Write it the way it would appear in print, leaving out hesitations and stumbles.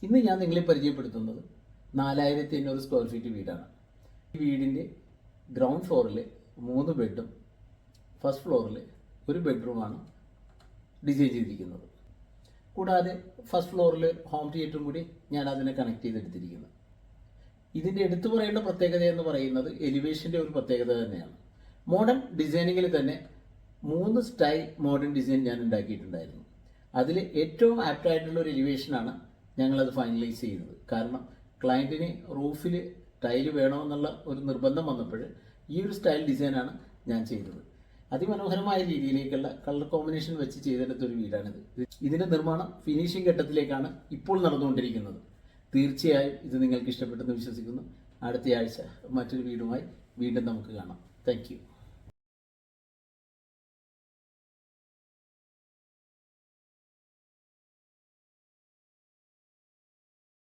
ഇന്ന് ഞാൻ നിങ്ങളെ പരിചയപ്പെടുത്തുന്നത് 4500 സ്ക്വയർ ഫീറ്റ് വീടാണ്. ഈ വീടിൻ്റെ ഗ്രൗണ്ട് ഫ്ലോറിൽ 3 ബെഡും ഫസ്റ്റ് ഫ്ലോറിൽ 1 ബെഡ്റൂമാണ് ഡിസൈൻ ചെയ്തിരിക്കുന്നത്. കൂടാതെ ഫസ്റ്റ് ഫ്ലോറിൽ ഹോം തിയേറ്ററും കൂടി ഞാൻ അതിനെ കണക്ട് ചെയ്തെടുത്തിരിക്കുന്നത്. ഇതിൻ്റെ എടുത്തു പറയേണ്ട പ്രത്യേകത എന്ന് പറയുന്നത് എലിവേഷൻ്റെ ഒരു പ്രത്യേകത തന്നെയാണ്. മോഡേൺ ഡിസൈനിങ്ങിൽ തന്നെ 3 സ്റ്റൈൽ മോഡേൺ ഡിസൈൻ ഞാൻ ഉണ്ടാക്കിയിട്ടുണ്ടായിരുന്നു. അതിൽ ഏറ്റവും ആപ്റ്റായിട്ടുള്ള ഒരു എലിവേഷനാണ് ഞങ്ങളത് ഫൈനലൈസ് ചെയ്യുന്നത്. കാരണം ക്ലയൻറ്റിന് റൂഫിൽ ടൈല് വേണമെന്നുള്ള ഒരു നിർബന്ധം വന്നപ്പോൾ ഈ ഒരു സ്റ്റൈൽ ഡിസൈനാണ് ഞാൻ ചെയ്തത്. അതിമനോഹരമായ രീതിയിലേക്കുള്ള കളർ കോമ്പിനേഷൻ വെച്ച് ചെയ്തെടുത്തൊരു വീടാണിത്. ഇതിൻ്റെ നിർമ്മാണം ഫിനിഷിംഗ് ഘട്ടത്തിലേക്കാണ് ഇപ്പോൾ നടന്നുകൊണ്ടിരിക്കുന്നത്. തീർച്ചയായും ഇത് നിങ്ങൾക്ക് ഇഷ്ടപ്പെട്ടെന്ന് വിശ്വസിക്കുന്നു. അടുത്ത ആഴ്ച മറ്റൊരു വീടുമായി വീണ്ടും നമുക്ക് കാണാം. Thank you.